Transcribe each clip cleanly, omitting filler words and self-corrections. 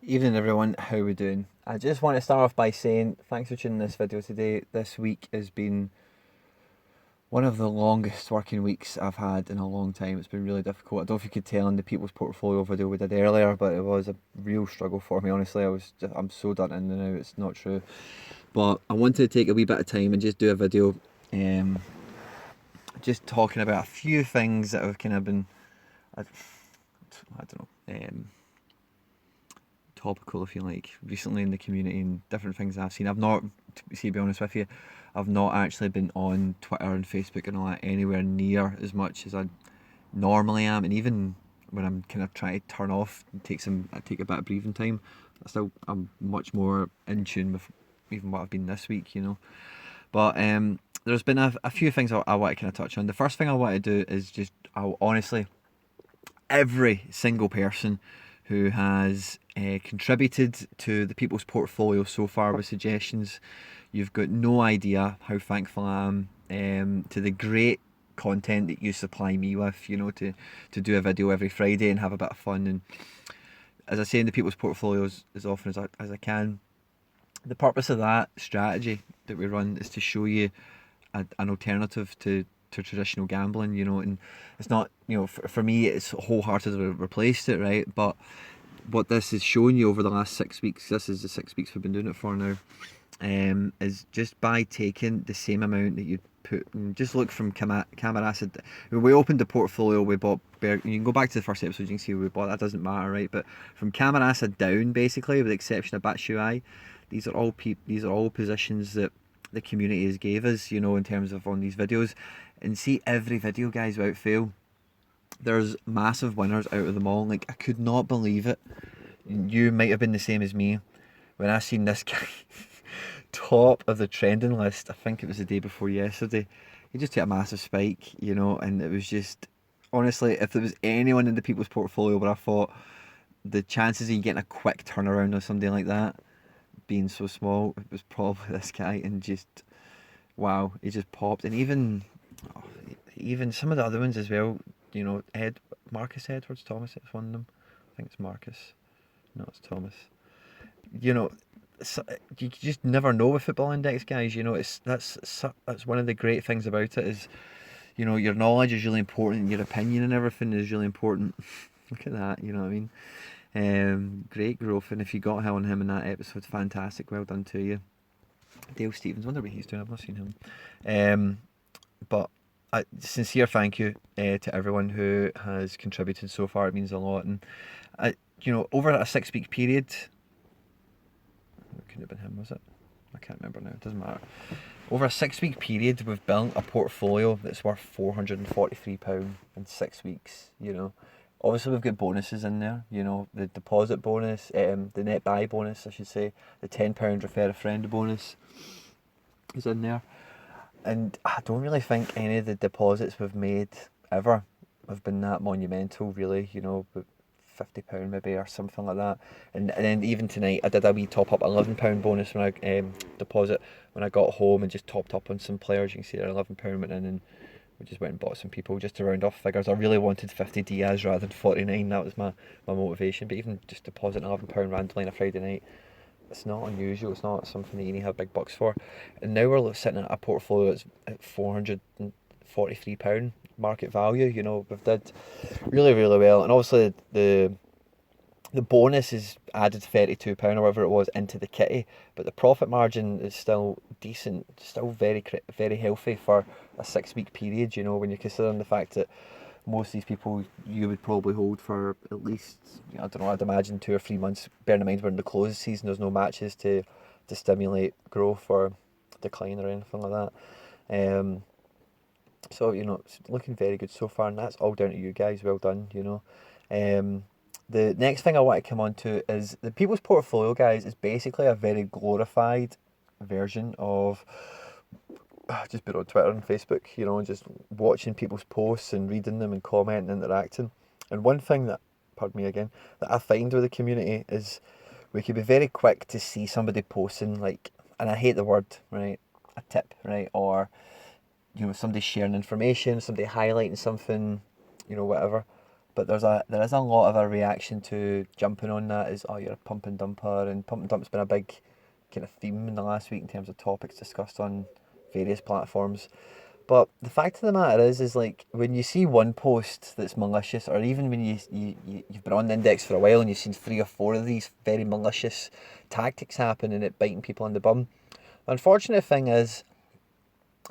Evening everyone, how are we doing? I just want to start off by saying thanks for tuning this video today. This week has been one of the longest working weeks I've had in a long time. It's been really difficult. I don't know if you could tell in the People's Portfolio video we did earlier, but it was a real struggle for me, honestly. I'm so done in now, it's not true. But I wanted to take a wee bit of time and just do a video um, just talking about a few things that have kind of been, I don't know, topical, if you like, recently in the community and different things I've seen. I've not, to be honest with you, I've not actually been on Twitter and Facebook and all that anywhere near as much as I normally am, and even when I'm kind of trying to turn off and take a bit of breathing time, I'm much more in tune with even what I've been this week. But there's been a few things I want to kind of touch on. The first thing I want to do is just, honestly, every single person who has contributed to the People's Portfolio so far with suggestions. You've got no idea how thankful I am to the great content that you supply me with, to do a video every Friday and have a bit of fun. And as I say in the People's Portfolios as often as I can, the purpose of that strategy that we run is to show you an alternative to traditional gambling, and it's not, for me, it's wholeheartedly replaced it, right? But what this is showing you over the last 6 weeks, this is the 6 weeks we've been doing it for now, is just by taking the same amount that you put, and just look from Camarasa. When we opened the portfolio, we bought you can go back to the first episode, you can see what we bought, that doesn't matter, right? But from Camarasa down, basically, with the exception of Batshuayi, these are all positions that the community has gave us, in terms of on these videos. And see, every video, guys, without fail, there's massive winners out of them all. Like, I could not believe it. You might have been the same as me when I seen this guy top of the trending list. I think it was the day before yesterday. He just took a massive spike, and it was just, honestly, if there was anyone in the People's Portfolio where I thought the chances of you getting a quick turnaround or something like that being so small, it was probably this guy. And just, wow, he just popped. And even some of the other ones as well, Marcus Edwards, Thomas, it's one of them. I think it's Marcus. No, it's Thomas. You know, you just never know with Football Index, guys. That's one of the great things about it is, your knowledge is really important, and your opinion and everything is really important. Look at that, you know what I mean? Great growth, and if you got on him in that episode, fantastic. Well done to you. Dale Stevens, wonder what he's doing. I've not seen him. But a sincere thank you to everyone who has contributed so far. It means a lot. And over a 6 week period, it couldn't have been him, was it? I can't remember now. It doesn't matter. Over a 6 week period, we've built a portfolio that's worth £443 in 6 weeks. Obviously we've got bonuses in there. The deposit bonus, the net buy bonus, I should say, the £10 refer a friend bonus is in there. And I don't really think any of the deposits we've made ever have been that monumental, really, but £50 maybe or something like that. And then even tonight, I did a wee top up £11 bonus when I deposit when I got home, and just topped up on some players. You can see there £11 went in, and we just went and bought some people just to round off figures. I really wanted 50 Diaz rather than 49. That was my motivation. But even just depositing £11 randomly on a Friday night, it's not unusual. It's not something that you need to have big bucks for. And now we're sitting at a portfolio that's at £443 market value. We've did really, really well. And obviously the bonus is added £32 or whatever it was into the kitty, but the profit margin is still decent, still very, very healthy for a 6 week period. When you're considering the fact that most of these people you would probably hold for at least, I don't know, I'd imagine 2 or 3 months. Bearing in mind we're in the closed season, there's no matches to stimulate growth or decline or anything like that. So it's looking very good so far, and that's all down to you guys. Well done. The next thing I want to come on to is the People's Portfolio, guys, is basically a very glorified version of just being on Twitter and Facebook, and just watching people's posts and reading them and commenting and interacting. And one thing that, pardon me again, that I find with the community is we could be very quick to see somebody posting, like, and I hate the word, right, a tip, right, or, somebody sharing information, somebody highlighting something, whatever. But there is a lot of a reaction to jumping on that is, oh, you're a pump and dumper, and pump and dump's been a big kind of theme in the last week in terms of topics discussed on various platforms. But the fact of the matter is like when you see one post that's malicious, or even when you've been on the index for a while and you've seen 3 or 4 of these very malicious tactics happen and it biting people on the bum. The unfortunate thing is,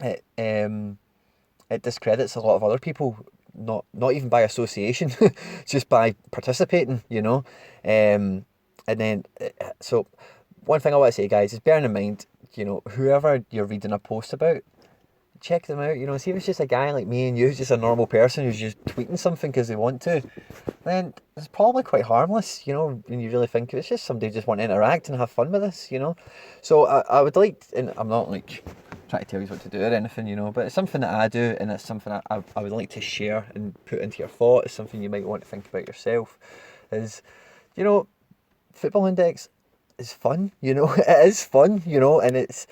it discredits a lot of other people, not even by association, just by participating, you know. And then, so one thing I want to say, guys, is bearing in mind, you know, whoever you're reading a post about, check them out, you know, see if it's just a guy like me and you, who's just a normal person who's just tweeting something because they want to, then it's probably quite harmless, you know, when you really think it's just somebody who just want to interact and have fun with this, you know. So I would like, and I'm not like trying to tell you what to do or anything, you know, but it's something that I do, and it's something I would like to share and put into your thought. It's something you might want to think about yourself, is, you know, Football Index is fun, you know. It is fun, you know, and it's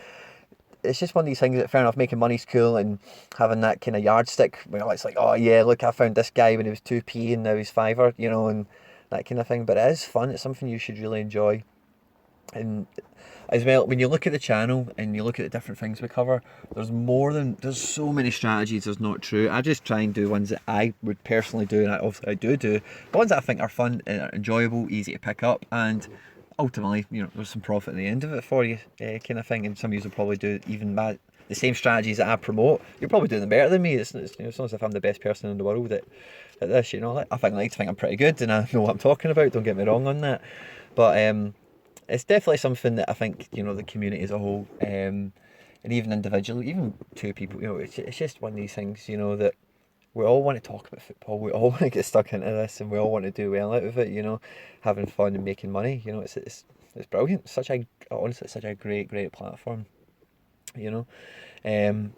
just one of these things that, fair enough, making money's cool, and having that kind of yardstick where it's like, oh yeah, look, I found this guy when he was 2p and now he's fiver, you know, and that kind of thing. But it is fun. It's something you should really enjoy. And as well, when you look at the channel and you look at the different things we cover, there's so many strategies. There's not true. I just try and do ones that I would personally do, and I do, but ones that I think are fun, enjoyable, easy to pick up, and ultimately, you know, there's some profit at the end of it for you, kind of thing. And some of you will probably do even the same strategies that I promote. You're probably doing them better than me. You know, it's not as if I'm the best person in the world at this. You know, I like to think I'm pretty good and I know what I'm talking about. Don't get me wrong on that, but it's definitely something that I think, you know, the community as a whole, and even individually, even 2 people, you know, it's just one of these things, you know, that we all want to talk about football, we all want to get stuck into this, and we all want to do well out of it, you know, having fun and making money, you know. It's brilliant. Honestly, it's such a great platform, you know.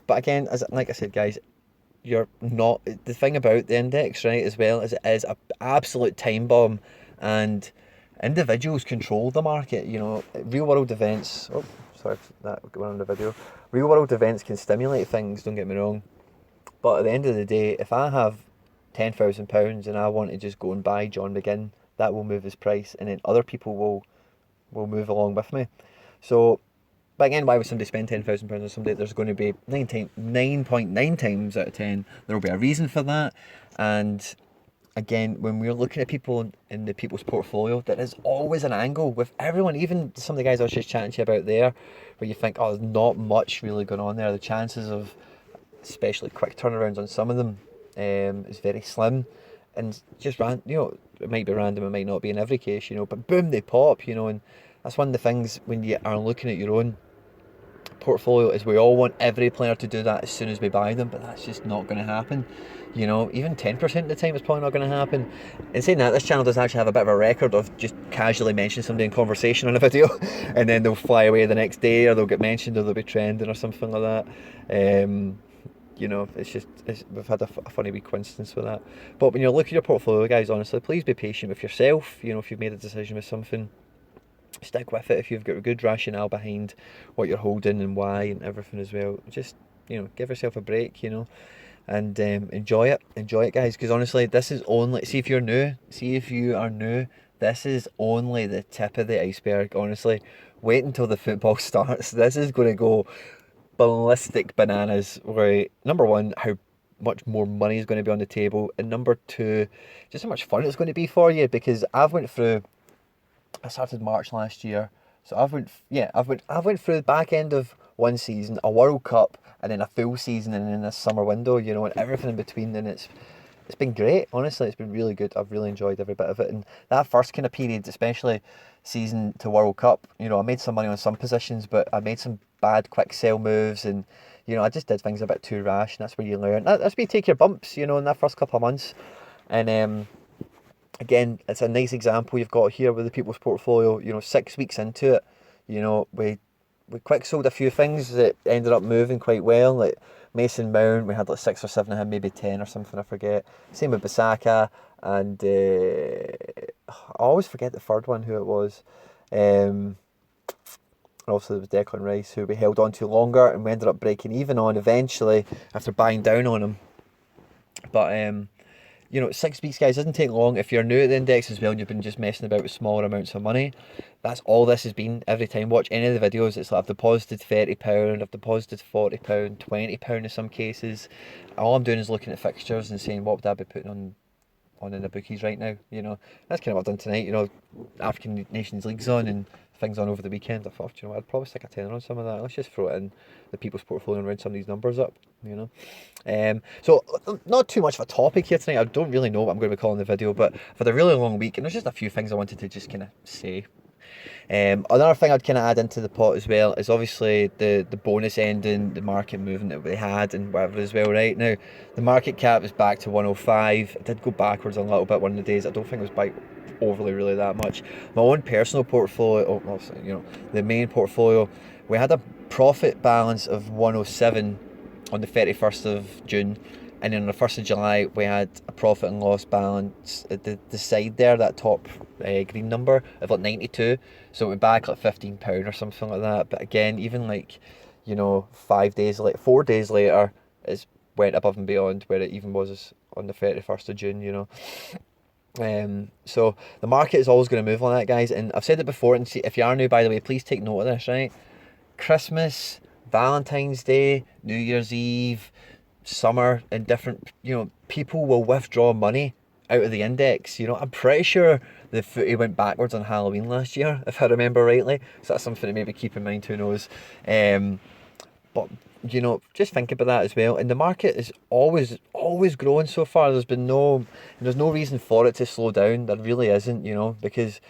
But again, like I said, guys, you're not, the thing about the index, right, as well, is it is a absolute time bomb, and individuals control the market, you know. Real world events, oh sorry if that went on the video, real world events can stimulate things, don't get me wrong, but at the end of the day, if I have £10,000 and I want to just go and buy John McGinn, that will move his price, and then other people will move along with me. So, but again, why would somebody spend £10,000 on somebody? There's going to be 9.9 times out of 10 there will be a reason for that. And again, when we're looking at people in the people's portfolio, there is always an angle with everyone, even some of the guys I was just chatting to you about there, where you think, oh, there's not much really going on there. The chances of especially quick turnarounds on some of them is very slim, and just you know, it might be random, it might not be in every case, you know, but boom, they pop, you know. And that's one of the things when you are looking at your own portfolio, is we all want every player to do that as soon as we buy them, but that's just not going to happen, you know. Even 10% of the time it's probably not going to happen. And saying that, this channel does actually have a bit of a record of just casually mentioning somebody in conversation on a video and then they'll fly away the next day, or they'll get mentioned, or they'll be trending or something like that. You know, we've had a funny wee coincidence with that. But when you're looking at your portfolio, guys, honestly, please be patient with yourself. You know, if you've made a decision with something, stick with it. If you've got a good rationale behind what you're holding and why and everything as well, just, you know, give yourself a break, you know, and enjoy it, guys. Because honestly, this is only, see if you are new, this is only the tip of the iceberg. Honestly, wait until the football starts. This is going to go ballistic bananas, right? Number one, how much more money is going to be on the table, and number two, just how much fun it's going to be for you. Because I started March last year, so I've went through the back end of one season, a World Cup, and then a full season, and then a summer window, you know, and everything in between. And it's been great, honestly. It's been really good. I've really enjoyed every bit of it. And that first kind of period, especially season to World Cup, you know, I made some money on some positions, but I made some bad quick sell moves, and, you know, I just did things a bit too rash, and that's where you learn. That's where you take your bumps, you know, in that first couple of months. And again, it's a nice example you've got here with the people's portfolio. You know, 6 weeks into it, you know, we quick sold a few things that ended up moving quite well, like Mason Mount. We had like 6 or 7 of him, maybe 10 or something, I forget. Same with Bissaka, and I always forget the third one, who it was. Also, there was Declan Rice, who we held on to longer, and we ended up breaking even on eventually after buying down on him. But you know, 6 weeks, guys, doesn't take long. If you're new at the index as well and you've been just messing about with smaller amounts of money, that's all this has been. Every time, watch any of the videos, it's like I've deposited £30, I've deposited £40, £20 in some cases. All I'm doing is looking at fixtures and saying, what would I be putting on in the bookies right now, you know. That's kind of what I've done tonight, you know. African Nations League's on and things on over the weekend. I thought, you know, I'd probably stick a tenner on some of that. Let's just throw it in the people's portfolio and round some of these numbers up, you know. So not too much of a topic here tonight. I don't really know what I'm going to be calling the video, but I've had a really long week and there's just a few things I wanted to just kind of say. Another thing I'd kind of add into the pot as well is obviously the bonus ending, the market movement that we had and whatever as well. Right now, the market cap is back to 105. It did go backwards a little bit one of the days. I don't think it was by overly really that much. My own personal portfolio, you know, the main portfolio, we had a profit balance of 107 on the 31st of June. And then on the 1st of July, we had a profit and loss balance at the side there, that top green number of like 92. So it went back like £15 or something like that. But again, even like, you know, 4 days later, it's went above and beyond where it even was on the 31st of June, you know. So the market is always going to move on that, guys. And I've said it before, and see, if you are new, by the way, please take note of this, right? Christmas, Valentine's Day, New Year's Eve, summer, and different, you know, people will withdraw money out of the index. You know, I'm pretty sure the footy went backwards on Halloween last year, if I remember rightly. So that's something to maybe keep in mind, who knows. But you know, just think about that as well. And the market is always growing so far. There's no reason for it to slow down. There really isn't, you know, because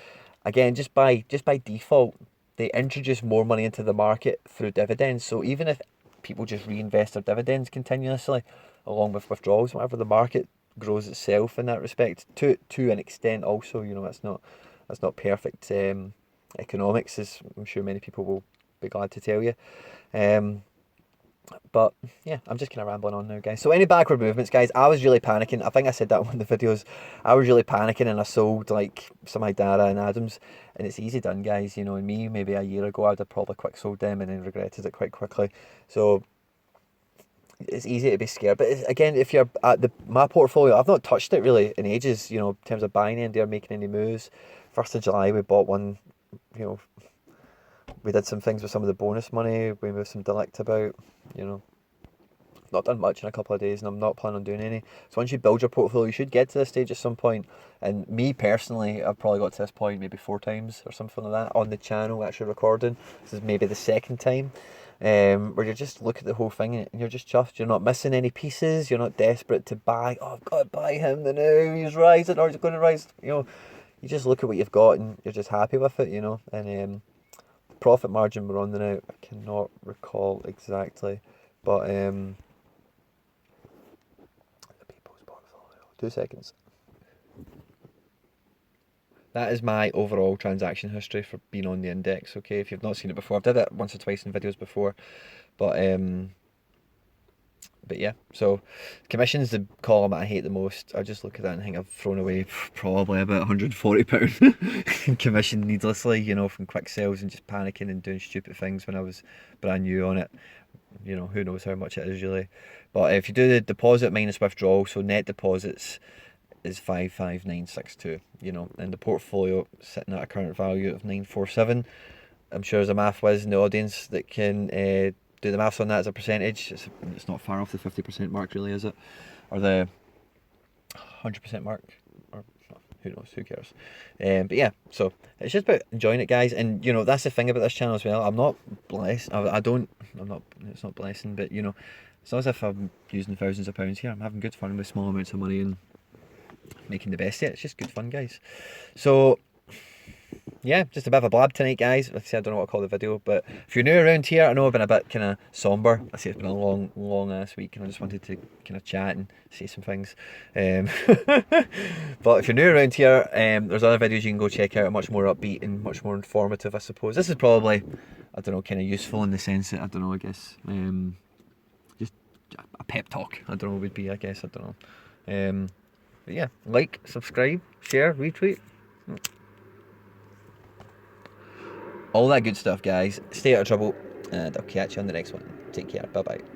again, just by default, they introduce more money into the market through dividends. So even if people just reinvest their dividends continuously, along with withdrawals, whatever, the market grows itself in that respect to an extent. Also, you know, that's not perfect economics, as I'm sure many people will be glad to tell you. But yeah, I'm just kind of rambling on now, guys. So any backward movements, guys, I was really panicking. I think I said that in one of the videos. I was really panicking and I sold like some Idara and Adams, and it's easy done, guys. You know, and me, maybe a year ago, I'd have probably quick sold them and then regretted it quite quickly. So it's easy to be scared. But again, if you're at my portfolio, I've not touched it really in ages, you know, in terms of buying any or making any moves. 1st of July, we bought one, you know, we did some things with some of the bonus money. We moved some delict about, you know. Not done much in a couple of days, and I'm not planning on doing any. So once you build your portfolio, you should get to this stage at some point. And me personally, I've probably got to this point maybe 4 times or something like that on the channel actually recording. This is maybe the 2nd time, where you just look at the whole thing and you're just chuffed. You're not missing any pieces. You're not desperate to buy. Oh, I've got to buy him now. He's rising, or he's going to rise. You know, you just look at what you've got and you're just happy with it. You know, and profit margin we're on the now. I cannot recall exactly, but the people's portfolio. 2 seconds. That is my overall transaction history for being on the index. Okay, if you've not seen it before, I've did it once or twice in videos before, but yeah. So commission's the column I hate the most. I just look at that and think I've thrown away probably about £140 in commission needlessly, you know, from quick sales and just panicking and doing stupid things when I was brand new on it. You know, who knows how much it is really. But if you do the deposit minus withdrawal, so net deposits is 55962, you know, and the portfolio sitting at a current value of 947. I'm sure there's a math whiz in the audience that can do the maths on that as a percentage. It's not far off the 50% mark, really, is it? Or the 100% mark? Or who knows? Who cares? But yeah, so it's just about enjoying it, guys. And you know, that's the thing about this channel as well. I'm not blessed. I'm not. It's not blessing, but you know, it's not as if I'm using thousands of pounds here. I'm having good fun with small amounts of money and making the best of it. It's just good fun, guys. So yeah, just a bit of a blab tonight, guys. Like I said, I don't know what to call the video, but if you're new around here, I know I've been a bit kind of somber. I say it's been a long ass week, and I just wanted to kind of chat and say some things. But if you're new around here, there's other videos you can go check out, much more upbeat and much more informative, I suppose. This is probably, I don't know, kind of useful in the sense that, I don't know, I guess, just a pep talk, I don't know, would be, I guess, I don't know. But yeah, like, subscribe, share, retweet. All that good stuff, guys. Stay out of trouble, and I'll catch you on the next one. Take care. Bye-bye.